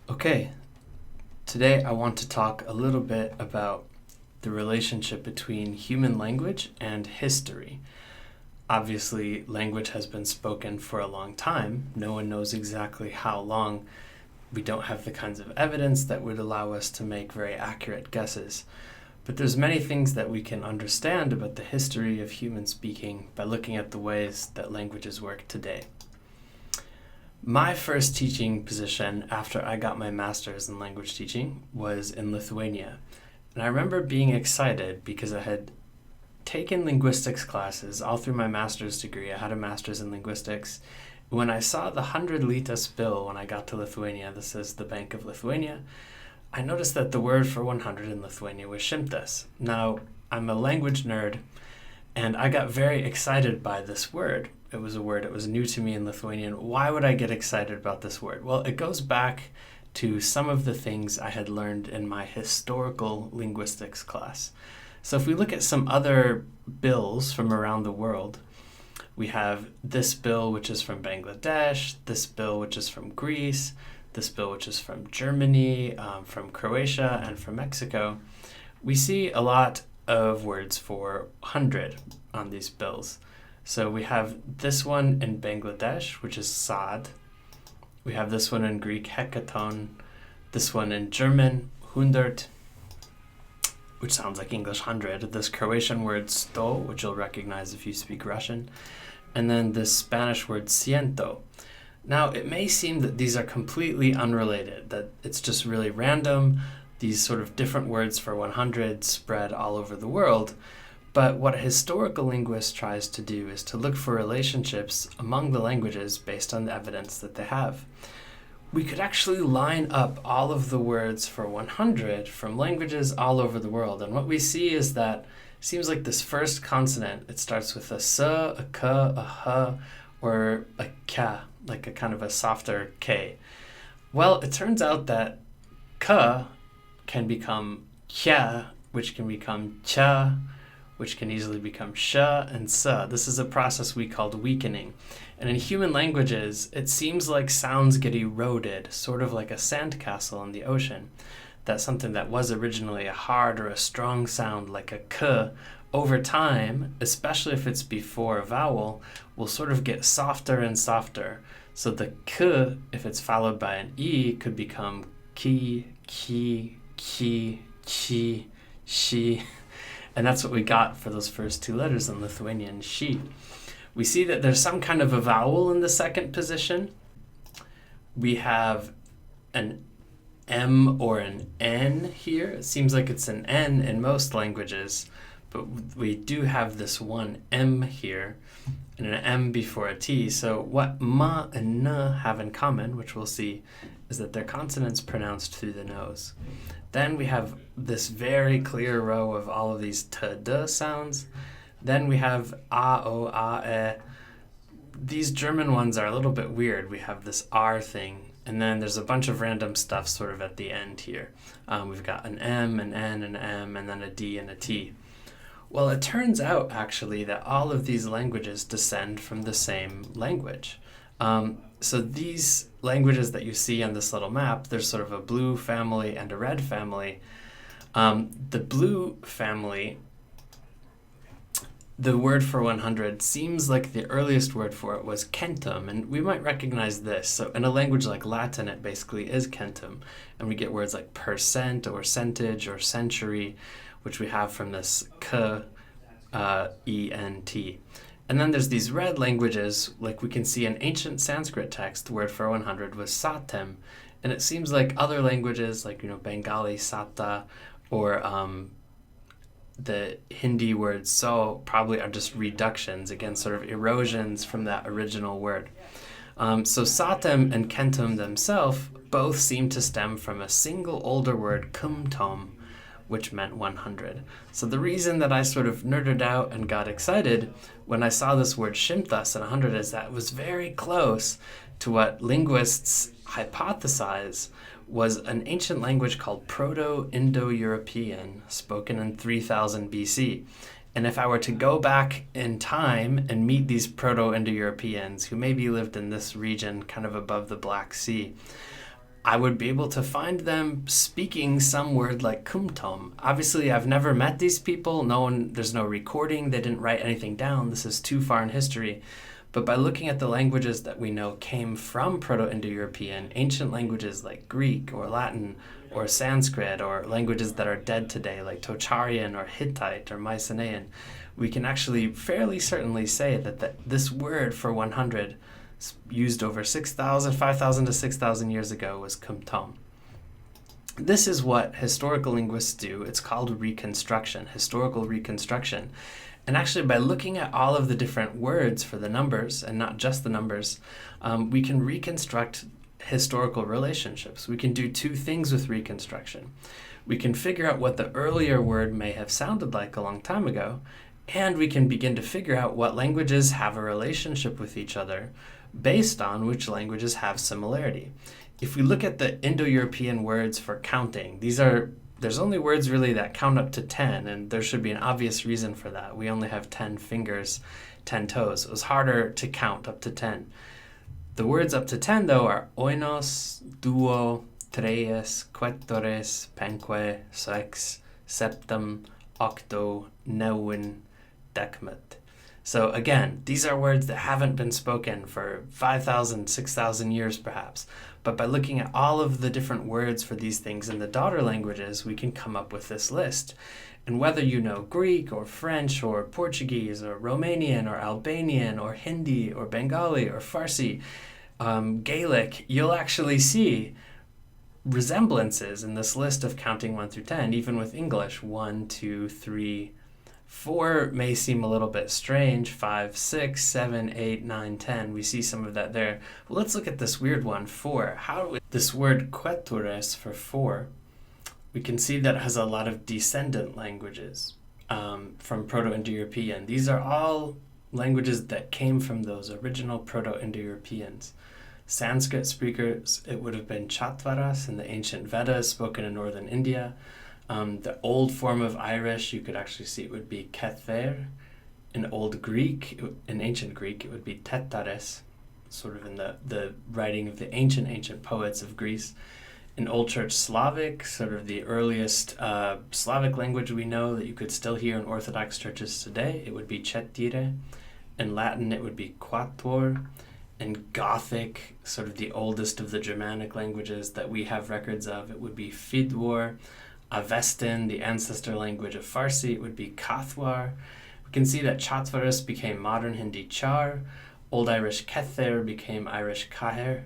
Okay, today I want to talk a little bit about the relationship between human language and history. Obviously, language has been spoken for a long time. No one knows exactly how long. We don't have the kinds of evidence that would allow us to make very accurate guesses. But there's many things that we can understand about the history of human speaking by looking at the ways that languages work today. My first teaching position after I got my master's in language teaching was in Lithuania. And I remember being excited because I had taken linguistics classes all through my master's degree. I had a master's in linguistics. When I saw the 100 litas bill when I got to Lithuania, this is the Bank of Lithuania, I noticed that the word for 100 in Lithuania was šimtas. Now, I'm a language nerd, and I got very excited by this word. It was a word that was new to me in Lithuanian. Why would I get excited about this word? Well, it goes back to some of the things I had learned in my historical linguistics class. So if we look at some other bills from around the world, we have this bill which is from Bangladesh, this bill which is from Greece, this bill which is from Germany, from Croatia, and from Mexico. We see a lot of words for 100 on these bills. So we have this one in Bangladesh, which is sad. We have this one in Greek, hekaton. This one in German, hundert, which sounds like English 100. This Croatian word sto, which you'll recognize if you speak Russian. And then this Spanish word ciento. Now, it may seem that these are completely unrelated, that it's just really random, these sort of different words for 100 spread all over the world. But what a historical linguist tries to do is to look for relationships among the languages based on the evidence that they have. We could actually line up all of the words for 100 from languages all over the world. And what we see is that it seems like this first consonant, it starts with a s, a k, a h, or a k, like a kind of a softer k. Well, it turns out that k can become kya, which can become cha, which can easily become sh and sa. This is a process we called weakening. And in human languages, it seems like sounds get eroded, sort of like a sandcastle in the ocean. That something that was originally a hard or a strong sound, like a k, over time, especially if it's before a vowel, will sort of get softer and softer. So the k, if it's followed by an e, could become ki, chi, shi. And that's what we got for those first two letters in Lithuanian, shi. We see that there's some kind of a vowel in the second position. We have an M or an N here. It seems like it's an N in most languages, but we do have this one M here and an M before a T. So what ma and n have in common, which we'll see, is that they're consonants pronounced through the nose. Then we have this very clear row of all of these t, d sounds. Then we have a, o, a, e. These German ones are a little bit weird. We have this R thing, and then there's a bunch of random stuff sort of at the end here. We've got an M, an N, an M, and then a D and a T. Well, it turns out actually that all of these languages descend from the same language. So these languages that you see on this little map, there's sort of a blue family and a red family. The blue family, the word for 100 seems like the earliest word for it was centum, and we might recognize this. So in a language like Latin, it basically is centum, and we get words like percent or centage or century, which we have from this k, e-n-t. And then there's these red languages, like we can see in ancient Sanskrit text, the word for 100 was satem. And it seems like other languages, like, Bengali, sata, or the Hindi word so probably are just reductions, again, sort of erosions from that original word. So satem and centum themselves both seem to stem from a single older word, kumtom, which meant 100. So the reason that I sort of nerded out and got excited when I saw this word šimtas and 100 is that it was very close to what linguists hypothesize was an ancient language called Proto-Indo-European, spoken in 3000 BC. And if I were to go back in time and meet these Proto-Indo-Europeans who maybe lived in this region kind of above the Black Sea, I would be able to find them speaking some word like kumtom. Obviously, I've never met these people. There's no recording. They didn't write anything down. This is too far in history. But by looking at the languages that we know came from Proto-Indo-European, ancient languages like Greek or Latin or Sanskrit, or languages that are dead today like Tocharian or Hittite or Mycenaean, we can actually fairly certainly say that this word for 100 used over 5,000 to 6,000 years ago was kumtom. This is what historical linguists do. It's called reconstruction, historical reconstruction. And actually, by looking at all of the different words for the numbers, and not just the numbers, we can reconstruct historical relationships. We can do two things with reconstruction. We can figure out what the earlier word may have sounded like a long time ago, and we can begin to figure out what languages have a relationship with each other based on which languages have similarity. If we look at the Indo-European words for counting, there's only words really that count up to 10, and there should be an obvious reason for that. We only have 10 fingers, 10 toes. It was harder to count up to 10. The words up to 10, though, are oinos, duo, tres, quattores, penque, sex, septem, octo, neuin, decmet. So again, these are words that haven't been spoken for 5,000, 6,000 years perhaps. But by looking at all of the different words for these things in the daughter languages, we can come up with this list. And whether you know Greek or French or Portuguese or Romanian or Albanian or Hindi or Bengali or Farsi, Gaelic, you'll actually see resemblances in this list of counting 1 through 10, even with English. 1, 2, 3, 4 may seem a little bit strange. 5, 6, 7, 8, 9, 10. We see some of that there. Well, let's look at this weird one, 4. This word quattores for 4, we can see that it has a lot of descendant languages from Proto-Indo-European. These are all languages that came from those original Proto-Indo-Europeans. Sanskrit speakers, it would have been Chatvaras in the ancient Vedas spoken in northern India. The old form of Irish, you could actually see it would be Kether. In Old Greek, in ancient Greek, it would be Tetares, sort of in the writing of the ancient poets of Greece. In Old Church Slavic, sort of the earliest Slavic language we know that you could still hear in Orthodox churches today, it would be Cetire. In Latin, it would be Quattuor. In Gothic, sort of the oldest of the Germanic languages that we have records of, it would be Fidwar. Avestan, the ancestor language of Farsi, it would be Kathwar. We can see that Chatvaris became modern Hindi Char. Old Irish Kether became Irish Kaher.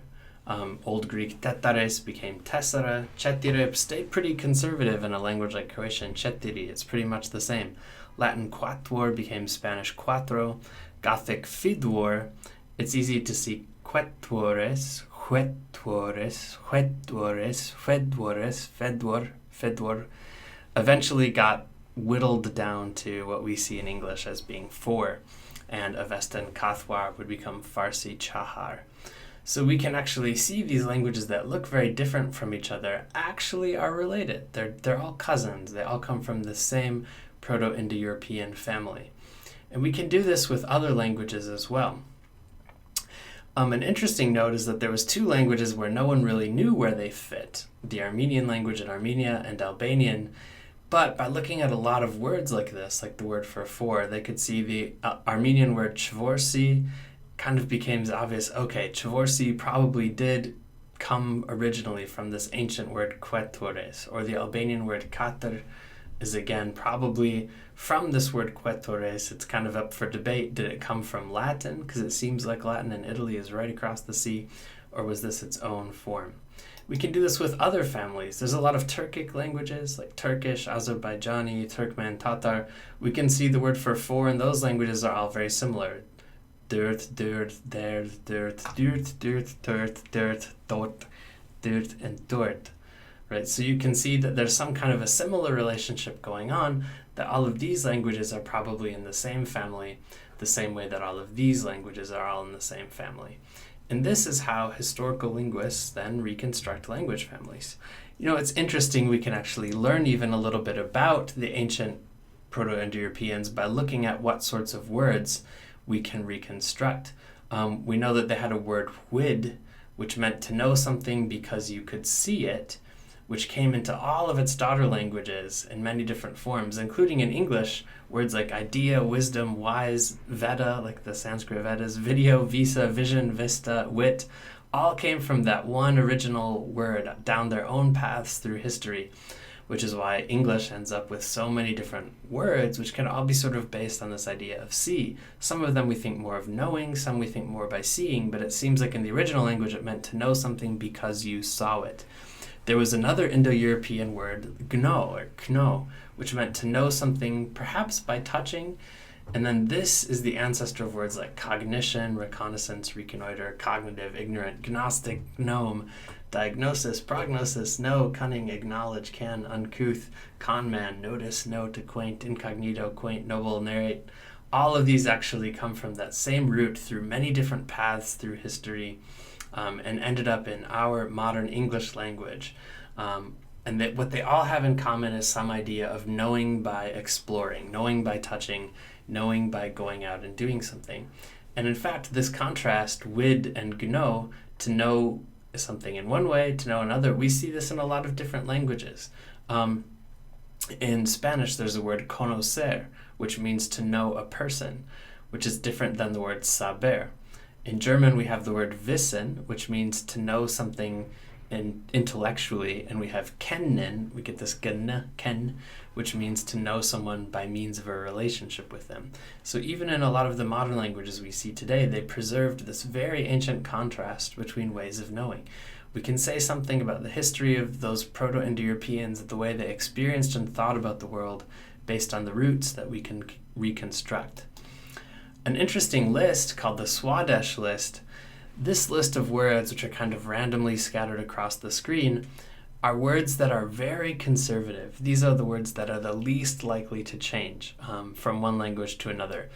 Old Greek Tetares became Tessera. Cetire stayed pretty conservative in a language like Croatian Cetiri. It's pretty much the same. Latin Quattuor became Spanish Cuatro. Gothic Fidwar. It's easy to see Quettuores, Huettuores, Huettuores, Fedwores, Fedwar, eventually got whittled down to what we see in English as being 4, and Avestan Kathwar would become Farsi Chahar. So we can actually see these languages that look very different from each other actually are related. They're all cousins. They all come from the same Proto-Indo-European family. And we can do this with other languages as well. An interesting note is that there was 2 languages where no one really knew where they fit, the Armenian language in Armenia and Albanian. But by looking at a lot of words like this, like the word for 4, they could see the Armenian word chvorsi kind of became obvious. Okay, chvorsi probably did come originally from this ancient word quettores, or the Albanian word kater is again probably from this word quettores. It's kind of up for debate. Did it come from Latin? Because it seems like Latin in Italy is right across the sea. Or was this its own form? We can do this with other families. There's a lot of Turkic languages like Turkish, Azerbaijani, Turkmen, Tatar. We can see the word for 4 in those languages are all very similar. Dirt, dirt, dirt, dirt, dirt, dirt, dirt, dirt, dort, dirt, and dort. Right, so you can see that there's some kind of a similar relationship going on, that all of these languages are probably in the same family, the same way that all of these languages are all in the same family. And this is how historical linguists then reconstruct language families. You know, it's interesting, we can actually learn even a little bit about the ancient Proto-Indo-Europeans by looking at what sorts of words we can reconstruct. We know that they had a word whid, which meant to know something because you could see it, which came into all of its daughter languages in many different forms, including in English, words like idea, wisdom, wise, Veda, like the Sanskrit Vedas, video, visa, vision, vista, wit, all came from that one original word down their own paths through history, which is why English ends up with so many different words, which can all be sort of based on this idea of see. Some of them we think more of knowing, some we think more by seeing, but it seems like in the original language it meant to know something because you saw it. There was another Indo-European word, gno, or kno, which meant to know something perhaps by touching. And then this is the ancestor of words like cognition, reconnaissance, reconnoiter, cognitive, ignorant, gnostic, gnome, diagnosis, prognosis, know, cunning, acknowledge, can, uncouth, con man, notice, note, acquaint, incognito, quaint, noble, narrate. All of these actually come from that same root through many different paths through history, and ended up in our modern English language. And that what they all have in common is some idea of knowing by exploring, knowing by touching, knowing by going out and doing something. And in fact, this contrast, wid and gno, to know something in one way, to know another, we see this in a lot of different languages. In Spanish, there's a word conocer, which means to know a person, which is different than the word saber. In German, we have the word wissen, which means to know something intellectually, and we have kennen, we get this ken, which means to know someone by means of a relationship with them. So even in a lot of the modern languages we see today, they preserved this very ancient contrast between ways of knowing. We can say something about the history of those Proto-Indo-Europeans, the way they experienced and thought about the world based on the roots that we can reconstruct. An interesting list called the Swadeshi list, this list of words, which are kind of randomly scattered across the screen, are words that are very conservative. These are the words that are the least likely to change from one language to another.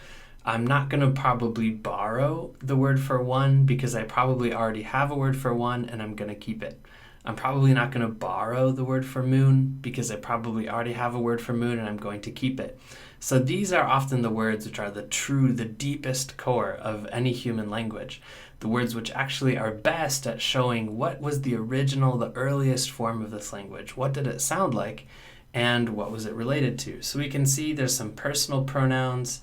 I'm not going to probably borrow the word for one because I probably already have a word for one and I'm going to keep it. I'm probably not going to borrow the word for moon because I probably already have a word for moon and I'm going to keep it. So these are often the words which are the deepest core of any human language. The words which actually are best at showing what was the original, the earliest form of this language. What did it sound like and what was it related to? So we can see there's some personal pronouns.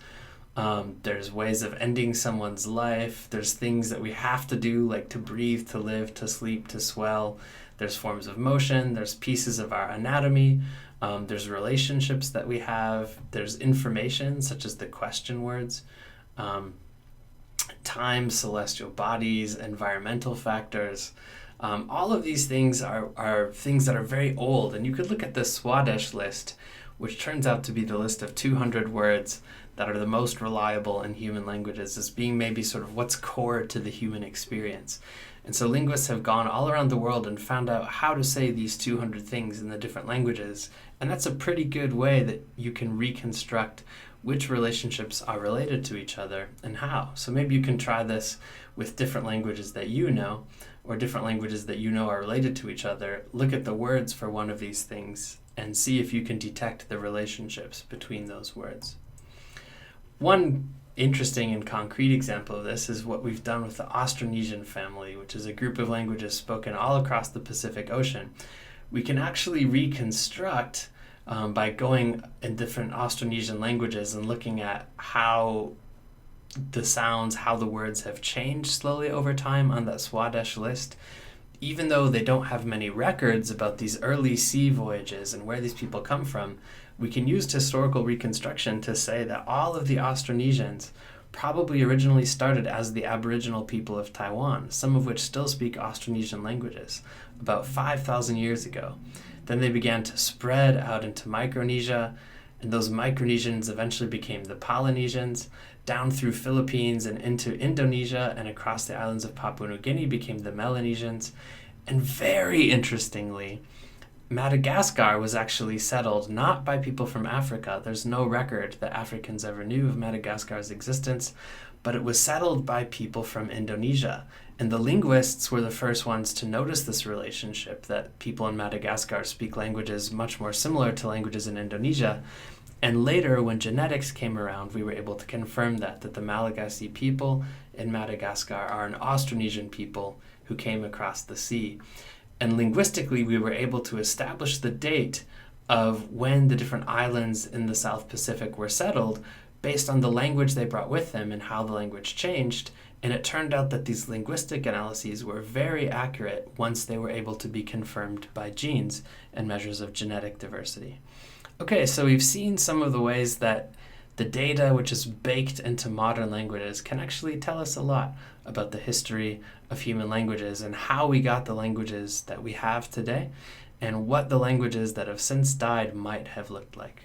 There's ways of ending someone's life. There's things that we have to do, like to breathe, to live, to sleep, to swell. There's forms of motion. There's pieces of our anatomy. There's relationships that we have. There's information, such as the question words. Time, celestial bodies, environmental factors. All of these things are things that are very old. And you could look at the Swadeshi list, which turns out to be the list of 200 words that are the most reliable in human languages, as being maybe sort of what's core to the human experience. And so linguists have gone all around the world and found out how to say these 200 things in the different languages. And that's a pretty good way that you can reconstruct which relationships are related to each other and how. So maybe you can try this with different languages that you know, or different languages that you know are related to each other. Look at the words for one of these things and see if you can detect the relationships between those words. One interesting and concrete example of this is what we've done with the Austronesian family, which is a group of languages spoken all across the Pacific Ocean. We can actually reconstruct by going in different Austronesian languages and looking at how the sounds, how the words have changed slowly over time on that Swadeshi list. Even though they don't have many records about these early sea voyages and where these people come from, we can use historical reconstruction to say that all of the Austronesians probably originally started as the Aboriginal people of Taiwan, some of which still speak Austronesian languages, about 5,000 years ago. Then they began to spread out into Micronesia, and those Micronesians eventually became the Polynesians, down through Philippines and into Indonesia, and across the islands of Papua New Guinea became the Melanesians. And very interestingly, Madagascar was actually settled not by people from Africa. There's no record that Africans ever knew of Madagascar's existence, but it was settled by people from Indonesia. And the linguists were the first ones to notice this relationship, that people in Madagascar speak languages much more similar to languages in Indonesia. And later, when genetics came around, we were able to confirm that the Malagasy people in Madagascar are an Austronesian people who came across the sea. And linguistically, we were able to establish the date of when the different islands in the South Pacific were settled based on the language they brought with them and how the language changed. And it turned out that these linguistic analyses were very accurate once they were able to be confirmed by genes and measures of genetic diversity. Okay, so we've seen some of the ways that the data which is baked into modern languages can actually tell us a lot about the history of human languages and how we got the languages that we have today and what the languages that have since died might have looked like.